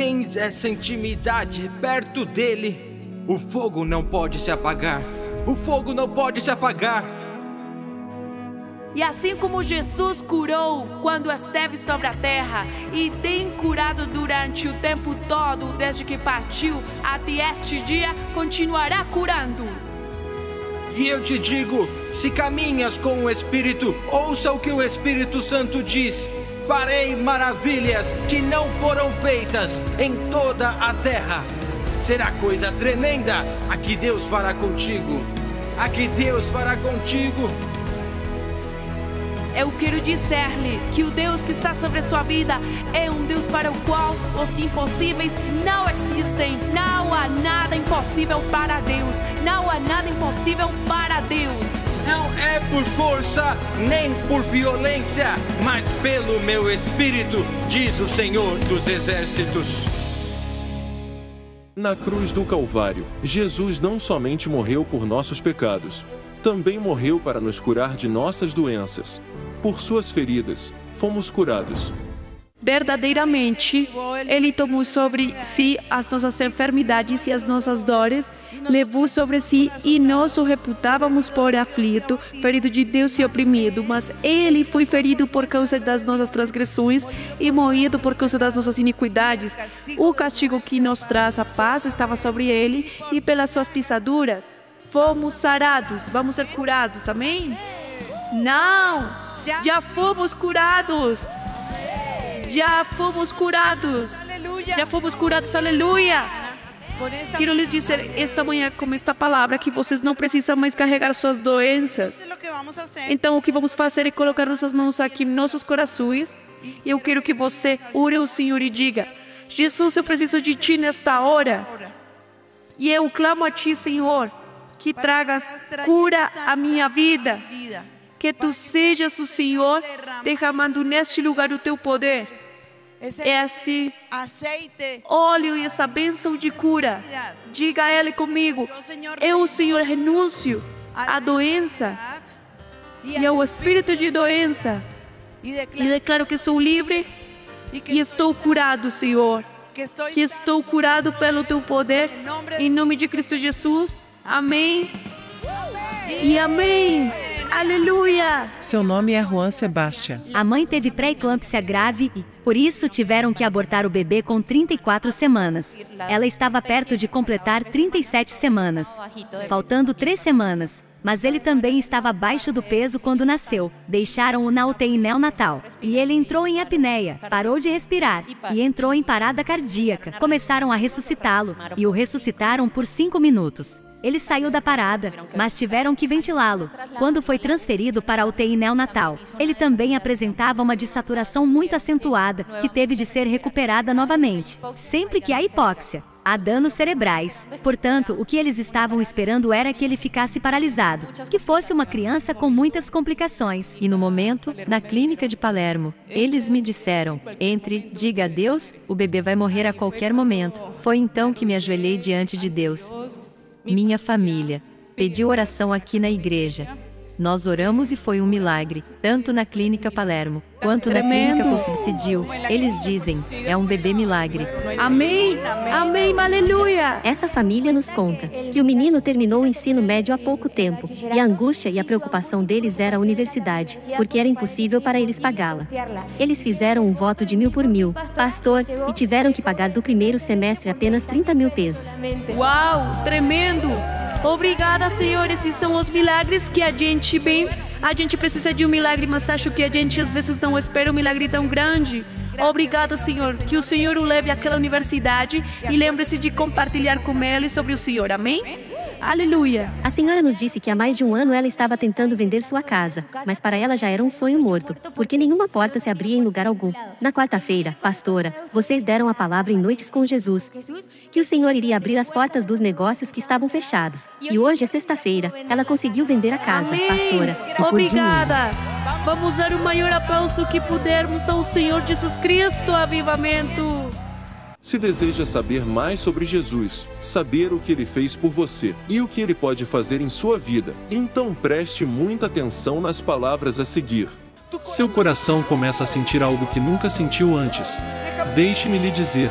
mantens essa intimidade perto dele, o fogo não pode se apagar. O fogo não pode se apagar. E assim como Jesus curou quando esteve sobre a terra e tem curado durante o tempo todo, desde que partiu até este dia, continuará curando. E eu te digo, se caminhas com o Espírito, ouça o que o Espírito Santo diz. Farei maravilhas que não foram feitas em toda a terra. Será coisa tremenda a que Deus fará contigo. A que Deus fará contigo. Eu quero dizer-lhe que o Deus que está sobre a sua vida é um Deus para o qual os impossíveis não existem. Não há nada impossível para Deus. Não há nada impossível para Deus. Não é por força nem por violência, mas pelo meu Espírito, diz o Senhor dos Exércitos. Na cruz do Calvário, Jesus não somente morreu por nossos pecados, também morreu para nos curar de nossas doenças. Por suas feridas, fomos curados. Verdadeiramente, Ele tomou sobre si as nossas enfermidades e as nossas dores, levou sobre si e nós o reputávamos por aflito, ferido de Deus e oprimido, mas Ele foi ferido por causa das nossas transgressões e moído por causa das nossas iniquidades. O castigo que nos traz a paz estava sobre Ele e pelas suas pisaduras fomos sarados, vamos ser curados, amém? Não, já fomos curados. Já fomos curados. Já fomos curados, aleluia. Quero lhes dizer esta manhã com esta palavra que vocês não precisam mais carregar suas doenças. Então o que vamos fazer é colocar nossas mãos aqui em nossos corações. E eu quero que você ore ao Senhor e diga: Jesus, eu preciso de Ti nesta hora. E eu clamo a Ti, Senhor, que tragas cura à minha vida. Que Tu sejas o Senhor derramando neste lugar o Teu poder. Esse óleo e essa bênção de cura. Diga a Ele comigo: eu, Senhor, renuncio à doença e ao espírito de doença. E declaro que sou livre e estou curado, Senhor. Que estou curado pelo Teu poder. Em nome de Cristo Jesus. Amém. E amém. Aleluia! Seu nome é Juan Sebastião. A mãe teve pré-eclâmpsia grave e, por isso, tiveram que abortar o bebê com 34 semanas. Ela estava perto de completar 37 semanas, faltando 3 semanas. Mas ele também estava abaixo do peso quando nasceu. Deixaram-o na UTI neonatal. E ele entrou em apneia, parou de respirar e entrou em parada cardíaca. Começaram a ressuscitá-lo e o ressuscitaram por 5 minutos. Ele saiu da parada, mas tiveram que ventilá-lo. Quando foi transferido para a UTI neonatal, ele também apresentava uma dessaturação muito acentuada, que teve de ser recuperada novamente. Sempre que há hipóxia, há danos cerebrais. Portanto, o que eles estavam esperando era que ele ficasse paralisado, que fosse uma criança com muitas complicações. E no momento, na clínica de Palermo, eles me disseram: entre, diga a Deus, o bebê vai morrer a qualquer momento. Foi então que me ajoelhei diante de Deus. Minha família pediu oração aqui na igreja. Nós oramos e foi um milagre, tanto na clínica Palermo, quanto na clínica com subsídio. Eles dizem, é um bebê milagre. Amém, amém, aleluia. Essa família nos conta que o menino terminou o ensino médio há pouco tempo, e a angústia e a preocupação deles era a universidade, porque era impossível para eles pagá-la. Eles fizeram um voto de 1000 por 1000, pastor, e tiveram que pagar do primeiro semestre apenas 30 mil pesos. Uau, tremendo! Obrigada, Senhor. Esses são os milagres que a gente vem. A gente precisa de um milagre, mas acho que a gente às vezes não espera um milagre tão grande. Obrigada, Senhor. Que o Senhor o leve àquela universidade e lembre-se de compartilhar com ele sobre o Senhor. Amém? Aleluia. A senhora nos disse que há mais de um ano ela estava tentando vender sua casa, mas para ela já era um sonho morto, porque nenhuma porta se abria em lugar algum. Na quarta-feira, pastora, vocês deram a palavra em Noites com Jesus, que o Senhor iria abrir as portas dos negócios que estavam fechados. E hoje é sexta-feira, ela conseguiu vender a casa, Amém. Pastora. Obrigada. Vamos dar o maior aplauso que pudermos ao Senhor Jesus Cristo. Avivamento. Se deseja saber mais sobre Jesus, saber o que Ele fez por você e o que Ele pode fazer em sua vida, então preste muita atenção nas palavras a seguir. Seu coração começa a sentir algo que nunca sentiu antes. Deixe-me lhe dizer,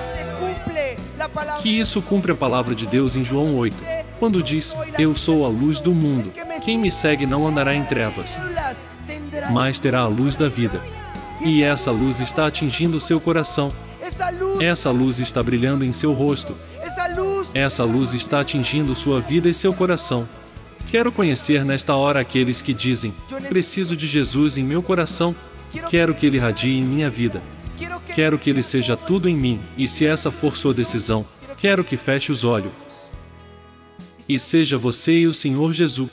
Que isso cumpre a palavra de Deus em João 8, quando diz: Eu sou a luz do mundo. Quem me segue não andará em trevas, mas terá a luz da vida. E essa luz está atingindo seu coração. Essa luz está brilhando em seu rosto. Essa luz está atingindo sua vida e seu coração. Quero conhecer nesta hora aqueles que dizem: preciso de Jesus em meu coração. Quero que Ele radie em minha vida. Quero que Ele seja tudo em mim. E se essa for sua decisão, quero que feche os olhos e seja você e o Senhor Jesus.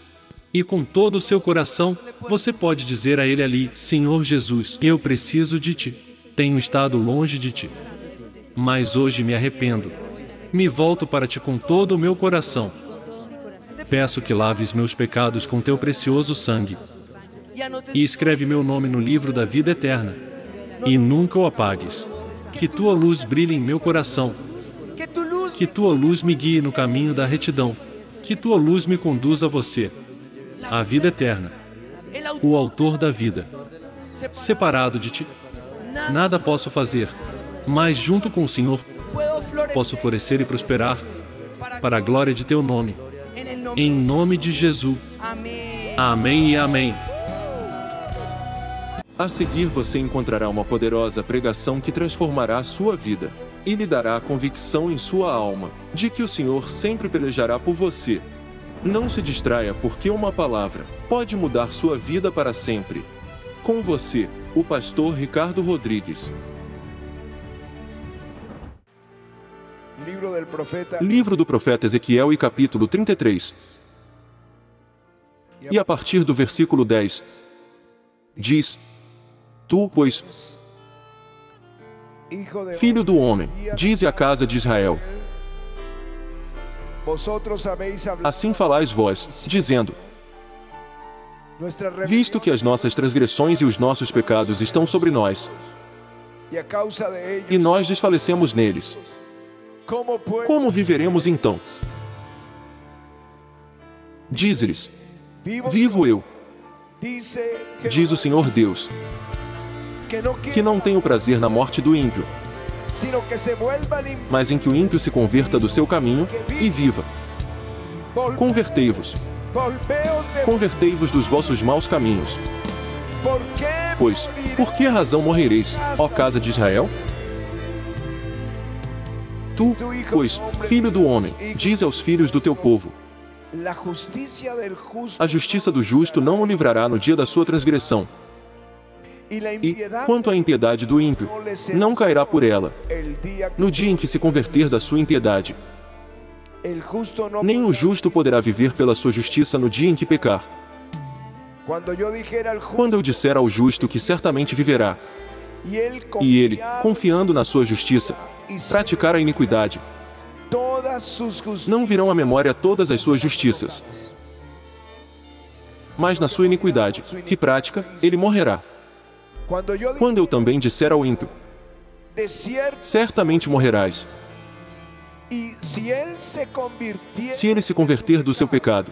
E com todo o seu coração, você pode dizer a Ele ali: Senhor Jesus, eu preciso de Ti. Tenho estado longe de Ti, mas hoje me arrependo. Me volto para Ti com todo o meu coração. Peço que laves meus pecados com Teu precioso sangue e escreve meu nome no livro da vida eterna. E nunca o apagues. Que Tua luz brilhe em meu coração. Que Tua luz me guie no caminho da retidão. Que Tua luz me conduza a Você, a vida eterna, o autor da vida. Separado de Ti, nada posso fazer, mas junto com o Senhor, posso florescer e prosperar, para a glória de Teu nome. Em nome de Jesus. Amém e amém. A seguir você encontrará uma poderosa pregação que transformará a sua vida e lhe dará a convicção em sua alma de que o Senhor sempre pelejará por você. Não se distraia, porque uma palavra pode mudar sua vida para sempre. Com você, o pastor Ricardo Rodrigues. Livro do profeta Ezequiel e capítulo 33. E a partir do versículo 10, diz: Tu, pois, filho do homem, dize à casa de Israel: assim falais vós, dizendo: visto que as nossas transgressões e os nossos pecados estão sobre nós, e nós desfalecemos neles, como viveremos então? Dize-lhes: vivo eu, diz o Senhor Deus, que não tenho prazer na morte do ímpio, mas em que o ímpio se converta do seu caminho e viva. Convertei-vos dos vossos maus caminhos. Pois, por que razão morrereis, ó casa de Israel? Tu, pois, filho do homem, dize aos filhos do teu povo: a justiça do justo não o livrará no dia da sua transgressão, e, quanto à impiedade do ímpio, não cairá por ela, no dia em que se converter da sua impiedade. Nem o justo poderá viver pela sua justiça no dia em que pecar. Quando eu disser ao justo que certamente viverá, e ele, confiando na sua justiça, praticar a iniquidade, não virão à memória todas as suas justiças, mas na sua iniquidade, que pratica, ele morrerá. Quando eu também disser ao ímpio: certamente morrerás, se ele se converter do seu pecado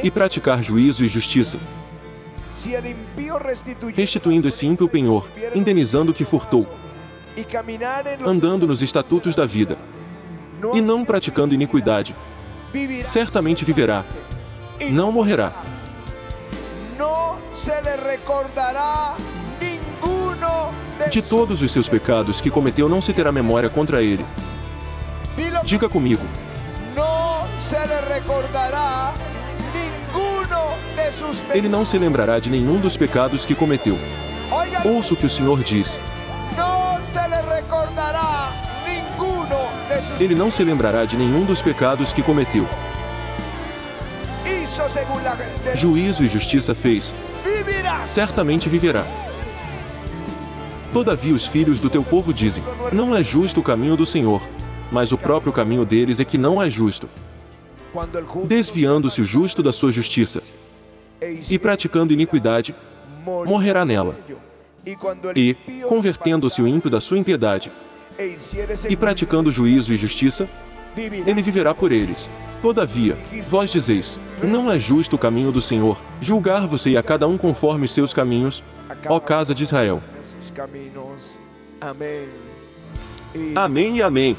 e praticar juízo e justiça, restituindo esse ímpio o penhor, indenizando o que furtou, andando nos estatutos da vida e não praticando iniquidade, certamente viverá, não morrerá. De todos os seus pecados que cometeu não se terá memória contra ele. Diga comigo: ele não se lembrará de nenhum dos pecados que cometeu. Ouça o que o Senhor diz: ele não se lembrará de nenhum dos pecados que cometeu. Juízo e justiça fez, certamente viverá. Todavia os filhos do teu povo dizem: não é justo o caminho do Senhor, mas o próprio caminho deles é que não é justo. Desviando-se o justo da sua justiça e praticando iniquidade, morrerá nela. E, convertendo-se o ímpio da sua impiedade e praticando juízo e justiça, ele viverá por eles. Todavia, vós dizeis: não é justo o caminho do Senhor, julgar-vos-ei a cada um conforme os seus caminhos, ó casa de Israel. Amém e amém.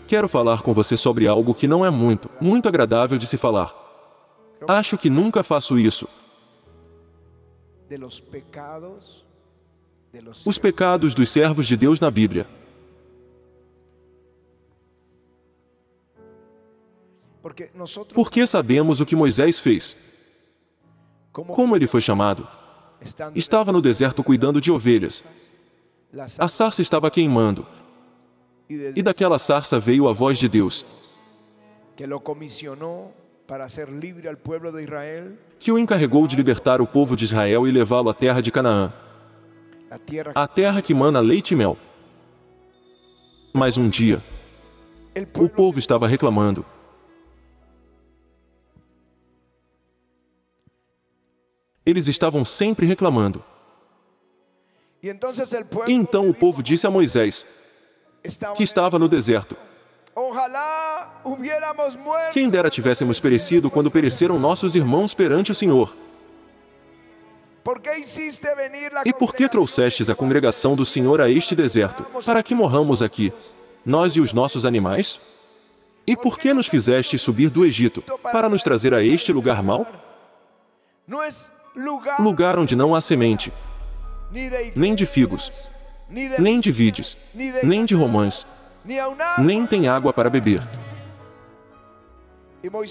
Quero falar com você sobre algo que não é muito agradável de se falar. Acho que nunca faço isso. Os pecados dos servos de Deus na Bíblia. Porque sabemos o que Moisés fez. Como ele foi chamado? Estava no deserto cuidando de ovelhas. A sarça estava queimando. E daquela sarça veio a voz de Deus, que o encarregou de libertar o povo de Israel e levá-lo à terra de Canaã, a terra que mana leite e mel. Mas um dia, o povo estava reclamando. Eles estavam sempre reclamando. Então o povo disse a Moisés, que estava no deserto: quem dera tivéssemos perecido quando pereceram nossos irmãos perante o Senhor. E por que trouxestes a congregação do Senhor a este deserto, para que morramos aqui, nós e os nossos animais? E por que nos fizeste subir do Egito, para nos trazer a este lugar mau? Lugar onde não há semente, nem de figos, nem de vides, nem de romãs, nem tem água para beber.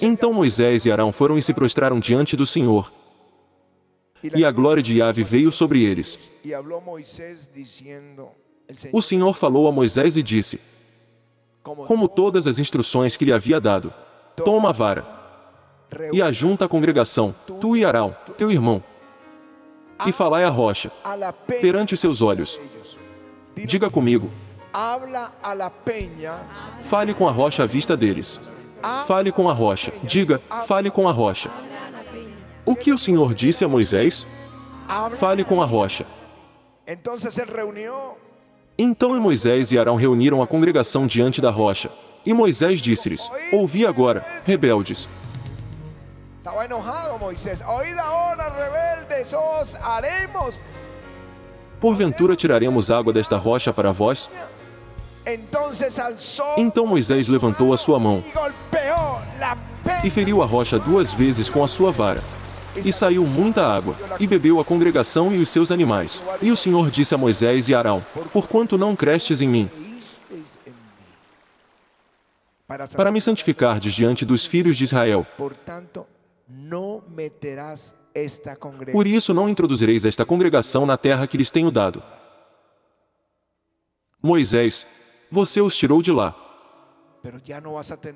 Então Moisés e Arão foram e se prostraram diante do Senhor, e a glória de Yahvé veio sobre eles. O Senhor falou a Moisés e disse, como todas as instruções que lhe havia dado: toma a vara e ajunta a congregação, tu e Arão, teu irmão, e falai à rocha, perante os seus olhos. Diga comigo: fale com a rocha à vista deles. Fale com a rocha. Diga: fale com a rocha. O que o Senhor disse a Moisés? Fale com a rocha. Então Moisés e Arão reuniram a congregação diante da rocha. E Moisés disse-lhes: ouvi agora, rebeldes. Estava enojado Moisés. Oíd agora, rebeldes, os haremos. Porventura tiraremos água desta rocha para vós? Então Moisés levantou a sua mão e feriu a rocha 2 vezes com a sua vara. E saiu muita água, e bebeu a congregação e os seus animais. E o Senhor disse a Moisés e Arão: porquanto não crestes em mim, para me santificardes diante dos filhos de Israel, por isso não introduzireis esta congregação na terra que lhes tenho dado. Moisés, você os tirou de lá,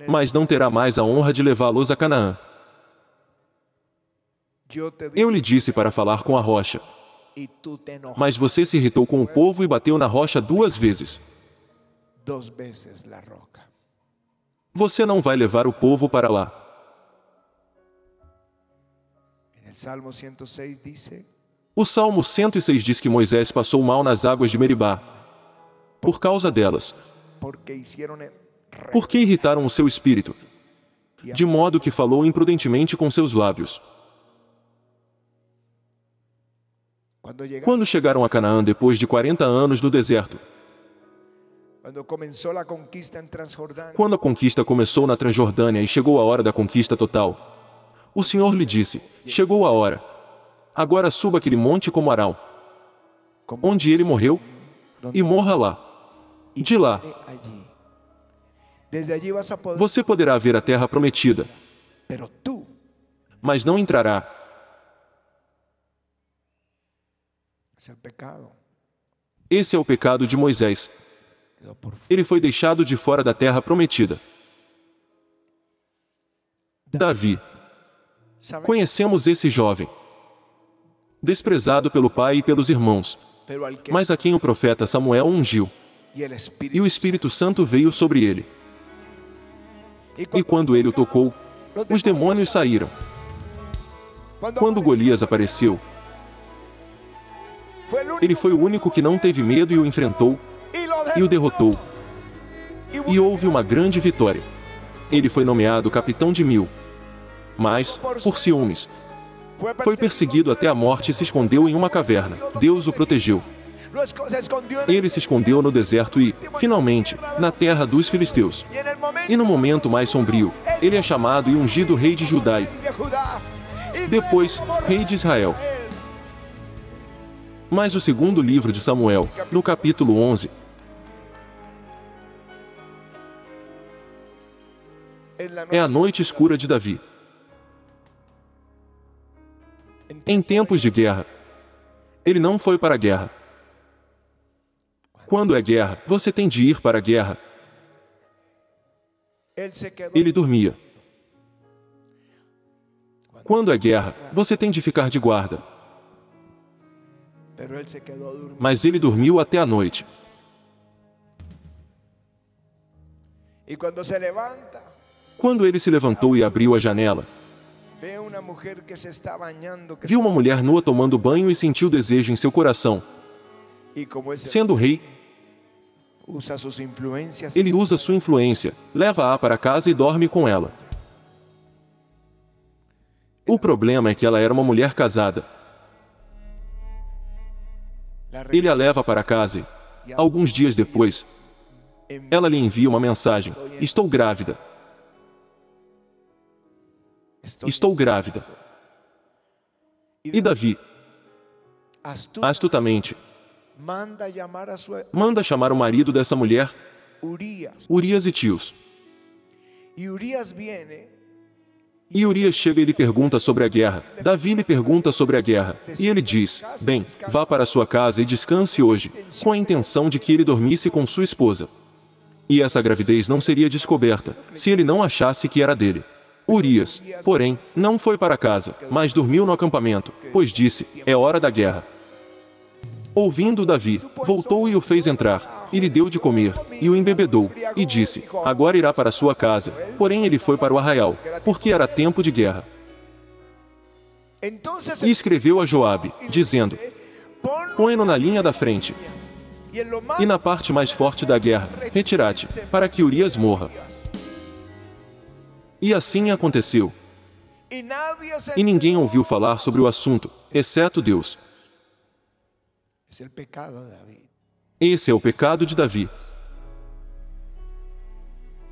mas não terá mais a honra de levá-los a Canaã. Eu lhe disse para falar com a rocha, mas você se irritou com o povo e bateu na rocha 2 vezes. Você não vai levar o povo para lá. O Salmo 106 diz que Moisés passou mal nas águas de Meribá, por causa delas, porque irritaram o seu espírito, de modo que falou imprudentemente com seus lábios. Quando chegaram a Canaã depois de 40 anos no deserto, quando a conquista começou na Transjordânia e chegou a hora da conquista total, o Senhor lhe disse: chegou a hora. Agora suba aquele monte como Arão, onde ele morreu, e morra lá. De lá, você poderá ver a terra prometida, mas não entrará. Esse é o pecado de Moisés. Ele foi deixado de fora da terra prometida. Davi. Conhecemos esse jovem, desprezado pelo pai e pelos irmãos, mas a quem o profeta Samuel ungiu, e o Espírito Santo veio sobre ele. E quando ele o tocou, os demônios saíram. Quando Golias apareceu, ele foi o único que não teve medo e o enfrentou, e o derrotou. E houve uma grande vitória. Ele foi nomeado capitão de 1000. Mas, por ciúmes, foi perseguido até a morte e se escondeu em uma caverna. Deus o protegeu. Ele se escondeu no deserto e, finalmente, na terra dos filisteus. E no momento mais sombrio, ele é chamado e ungido rei de Judá e, depois, rei de Israel. Mas o segundo livro de Samuel, no capítulo 11, é a noite escura de Davi. Em tempos de guerra, ele não foi para a guerra. Quando é guerra, você tem de ir para a guerra. Ele dormia. Quando é guerra, você tem de ficar de guarda. Mas ele dormiu até a noite. Quando ele se levantou e abriu a janela, viu uma mulher nua tomando banho e sentiu desejo em seu coração. Sendo rei, ele usa sua influência, leva-a para casa e dorme com ela. O problema é que ela era uma mulher casada. Ele a leva para casa e, alguns dias depois, ela lhe envia uma mensagem: estou grávida. Estou grávida. E Davi, astutamente, manda chamar o marido dessa mulher, Urias Itios. E Urias chega e lhe pergunta sobre a guerra. Davi lhe pergunta sobre a guerra. E ele diz: bem, vá para sua casa e descanse hoje, com a intenção de que ele dormisse com sua esposa. E essa gravidez não seria descoberta, se ele não achasse que era dele. Urias, porém, não foi para casa, mas dormiu no acampamento, pois disse: é hora da guerra. Ouvindo Davi, voltou e o fez entrar, e lhe deu de comer, e o embebedou, e disse: agora irá para sua casa. Porém ele foi para o arraial, porque era tempo de guerra. E escreveu a Joabe, dizendo: põe-no na linha da frente, e na parte mais forte da guerra, retira-te, para que Urias morra. E assim aconteceu. E ninguém ouviu falar sobre o assunto, exceto Deus. Esse é o pecado de Davi.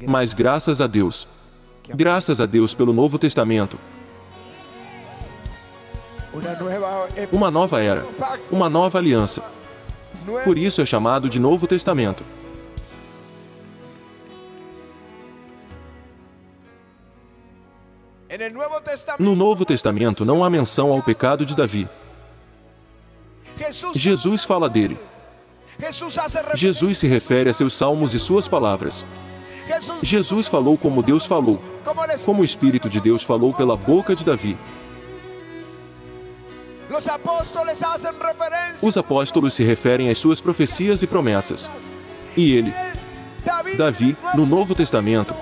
Mas graças a Deus pelo Novo Testamento, uma nova era, uma nova aliança. Por isso é chamado de Novo Testamento. No Novo Testamento não há menção ao pecado de Davi. Jesus fala dele. Jesus se refere a seus salmos e suas palavras. Jesus falou como Deus falou, como o Espírito de Deus falou pela boca de Davi. Os apóstolos se referem às suas profecias e promessas. E ele, Davi, no Novo Testamento,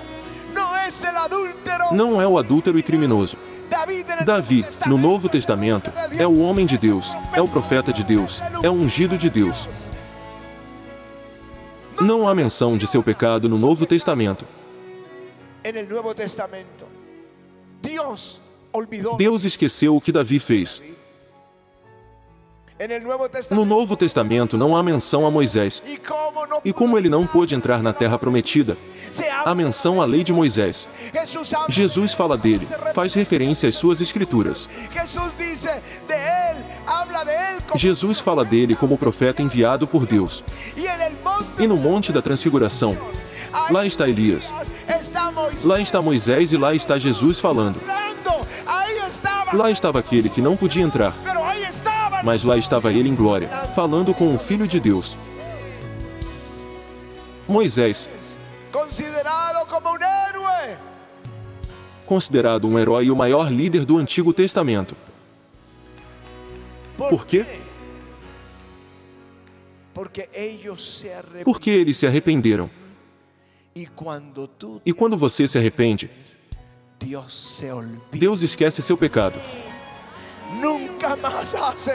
não é o adúltero e criminoso. Davi, no Novo Testamento, é o homem de Deus, é o profeta de Deus, é o ungido de Deus. Não há menção de seu pecado no Novo Testamento. Deus esqueceu o que Davi fez. No Novo Testamento não há menção a Moisés. E como ele não pôde entrar na Terra Prometida, há menção à lei de Moisés. Jesus fala dele, faz referência às suas escrituras. Jesus fala dele como profeta enviado por Deus. E no Monte da Transfiguração, lá está Elias, lá está Moisés e lá está Jesus falando. Lá estava aquele que não podia entrar, mas lá estava ele em glória, falando com o Filho de Deus. Moisés, considerado um herói e o maior líder do Antigo Testamento. Por quê? Porque eles se arrependeram. E quando você se arrepende, Deus esquece seu pecado.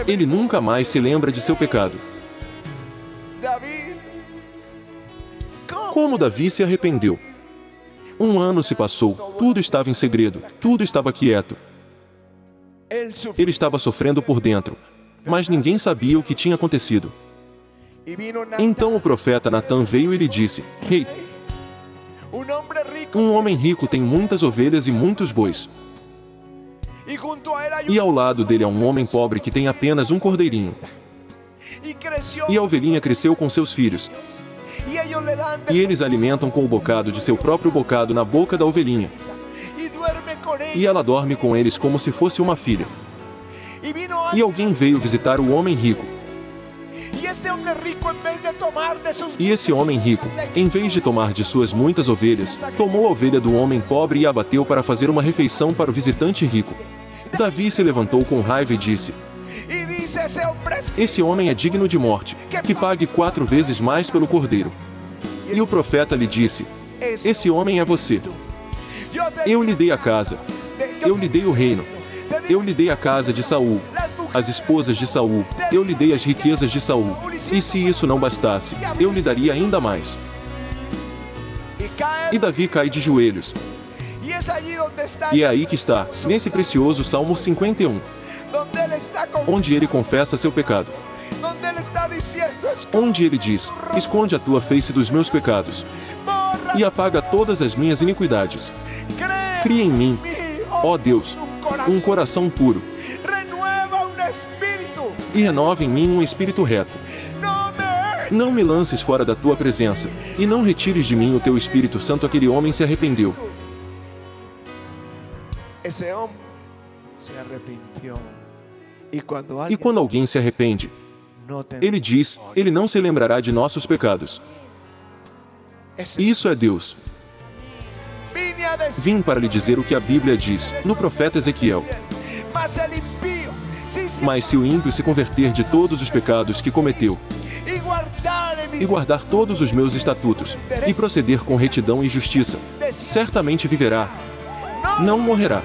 Ele nunca mais se lembra de seu pecado. Como Davi se arrependeu? 1 ano se passou, tudo estava em segredo, tudo estava quieto. Ele estava sofrendo por dentro, mas ninguém sabia o que tinha acontecido. Então o profeta Natã veio e lhe disse: Rei, um homem rico tem muitas ovelhas e muitos bois. E ao lado dele há um homem pobre que tem apenas um cordeirinho. E a ovelhinha cresceu com seus filhos. E eles alimentam com o bocado de seu próprio bocado na boca da ovelhinha. E ela dorme com eles como se fosse uma filha. E alguém veio visitar o homem rico. E esse homem rico, em vez de tomar de suas muitas ovelhas, tomou a ovelha do homem pobre e a abateu para fazer uma refeição para o visitante rico. Davi se levantou com raiva e disse: Esse homem é digno de morte, que pague 4 vezes mais pelo cordeiro. E o profeta lhe disse: Esse homem é você. Eu lhe dei a casa, eu lhe dei o reino, eu lhe dei a casa de Saul, as esposas de Saul, eu lhe dei as riquezas de Saul, e se isso não bastasse, eu lhe daria ainda mais. E Davi cai de joelhos. E é aí que está, nesse precioso Salmo 51, onde ele confessa seu pecado. Onde ele diz: Esconde a tua face dos meus pecados e apaga todas as minhas iniquidades. Cria em mim, ó Deus, um coração puro e renova em mim um espírito reto. Não me lances fora da tua presença, e não retires de mim o teu Espírito Santo. Aquele homem se arrependeu. E quando alguém se arrepende, ele diz: Ele não se lembrará de nossos pecados. Isso é Deus. Vim para lhe dizer o que a Bíblia diz, no profeta Ezequiel. Mas se o ímpio se converter de todos os pecados que cometeu, e guardar todos os meus estatutos, e proceder com retidão e justiça, certamente viverá, não morrerá.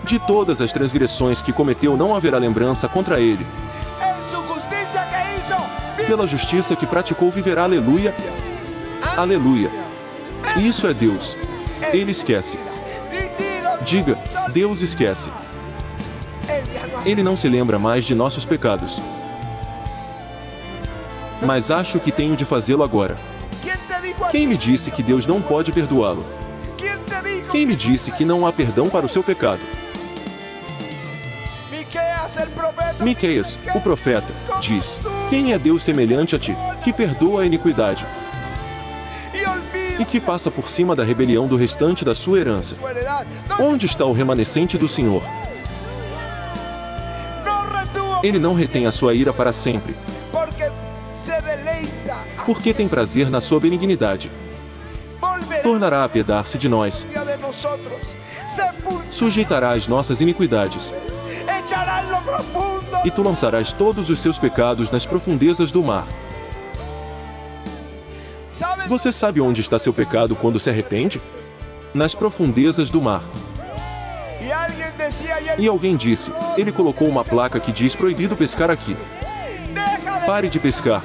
De todas as transgressões que cometeu não haverá lembrança contra ele. Pela justiça que praticou viverá. Aleluia. Aleluia. Isso é Deus. Ele esquece. Diga: Deus esquece. Ele não se lembra mais de nossos pecados. Mas acho que tenho de fazê-lo agora. Quem me disse que Deus não pode perdoá-lo? Quem me disse que não há perdão para o seu pecado? Miqueias, o profeta, diz: Quem é Deus semelhante a ti, que perdoa a iniquidade e que passa por cima da rebelião do restante da sua herança? Onde está o remanescente do Senhor? Ele não retém a sua ira para sempre, porque tem prazer na sua benignidade. Tornará a apiedar-se de nós, sujeitará as nossas iniquidades, e tu lançarás todos os seus pecados nas profundezas do mar. Você sabe onde está seu pecado quando se arrepende? Nas profundezas do mar. E alguém disse: Ele colocou uma placa que diz: Proibido pescar aqui. Pare de pescar.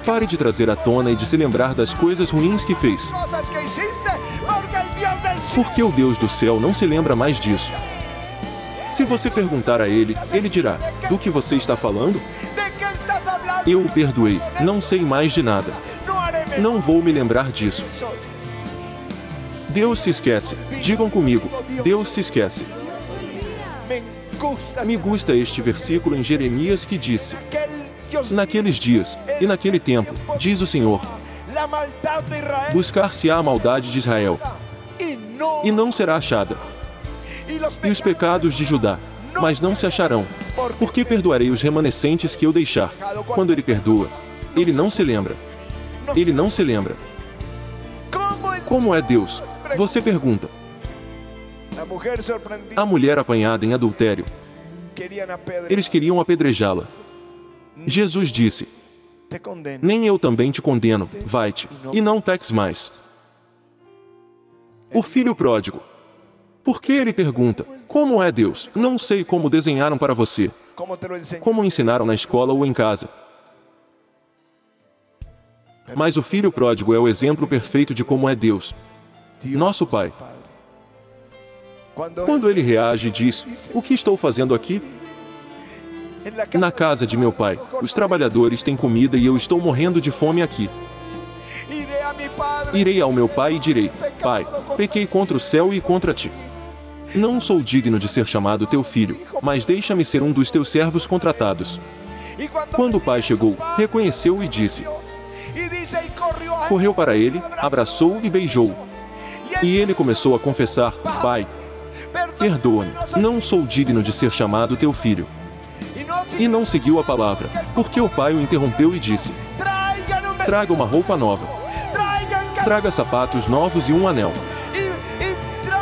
Pare de trazer à tona e de se lembrar das coisas ruins que fez. Porque o Deus do céu não se lembra mais disso. Se você perguntar a ele, ele dirá: Do que você está falando? Eu o perdoei, não sei mais de nada. Não vou me lembrar disso. Deus se esquece. Digam comigo: Deus se esquece. Me gusta este versículo em Jeremias que disse: Naqueles dias e naquele tempo, diz o Senhor, buscar-se-á a maldade de Israel, e não será achada, e os pecados de Judá, mas não se acharão, porque perdoarei os remanescentes que eu deixar. Quando ele perdoa, ele não se lembra. Ele não se lembra. Como é Deus? Você pergunta. A mulher apanhada em adultério. Eles queriam apedrejá-la. Jesus disse: Nem eu também te condeno, vai-te, e não peques mais. O filho pródigo. Por que ele pergunta: Como é Deus? Não sei como desenharam para você. Como ensinaram na escola ou em casa. Mas o filho pródigo é o exemplo perfeito de como é Deus, nosso Pai. Quando ele reage e diz: O que estou fazendo aqui? Na casa de meu pai, os trabalhadores têm comida e eu estou morrendo de fome aqui. Irei ao meu pai e direi: Pai, pequei contra o céu e contra ti. Não sou digno de ser chamado teu filho, mas deixa-me ser um dos teus servos contratados. Quando o pai chegou, reconheceu-o e disse: Correu para ele, abraçou-o e beijou-o. E ele começou a confessar: Pai, perdoa-me, não sou digno de ser chamado teu filho. E não seguiu a palavra, porque o pai o interrompeu e disse: Traga uma roupa nova. Traga sapatos novos e um anel.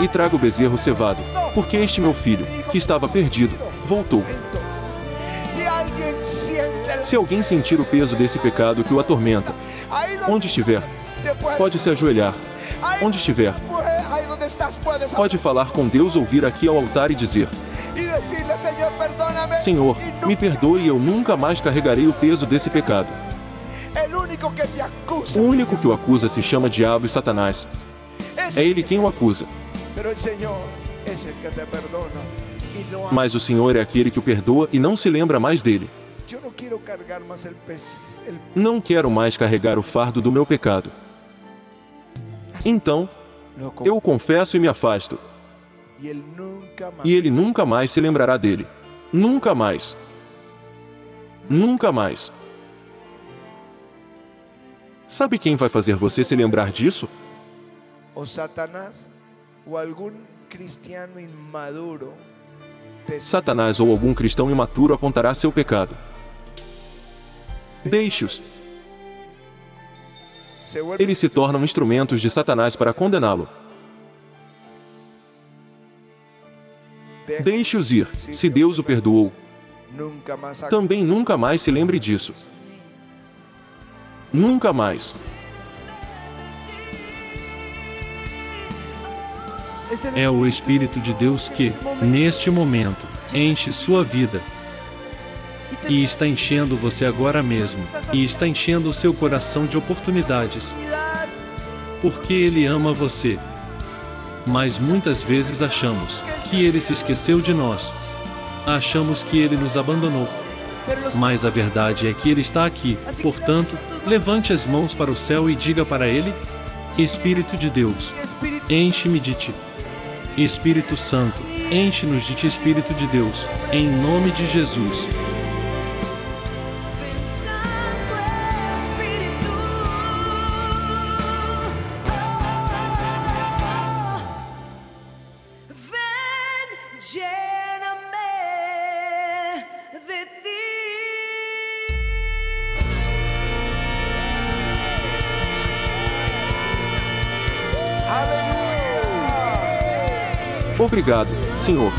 E traga o bezerro cevado, porque este meu filho, que estava perdido, voltou. Se alguém sentir o peso desse pecado que o atormenta, onde estiver, pode se ajoelhar. Onde estiver, pode falar com Deus ou vir aqui ao altar e dizer: Senhor, me perdoe e eu nunca mais carregarei o peso desse pecado. O único que o acusa se chama Diabo e Satanás. É ele quem o acusa. Mas o Senhor é aquele que o perdoa e não se lembra mais dele. Não quero mais carregar o fardo do meu pecado. Então, eu o confesso e me afasto. E ele nunca mais se lembrará dele. Nunca mais. Nunca mais. Sabe quem vai fazer você se lembrar disso? O Satanás ou algum cristiano imaduro. Satanás ou algum cristão imaturo apontará seu pecado. Deixe-os. Eles se tornam instrumentos de Satanás para condená-lo. Deixe-os ir. Se Deus o perdoou, também nunca mais se lembre disso. Nunca mais. É o Espírito de Deus que, neste momento, enche sua vida. E está enchendo você agora mesmo. E está enchendo o seu coração de oportunidades. Porque Ele ama você. Mas muitas vezes achamos que Ele se esqueceu de nós. Achamos que Ele nos abandonou. Mas a verdade é que Ele está aqui. Portanto, levante as mãos para o céu e diga para Ele: Espírito de Deus, enche-me de Ti. Espírito Santo, enche-nos de Ti, Espírito de Deus, em nome de Jesus. Obrigado, Senhor.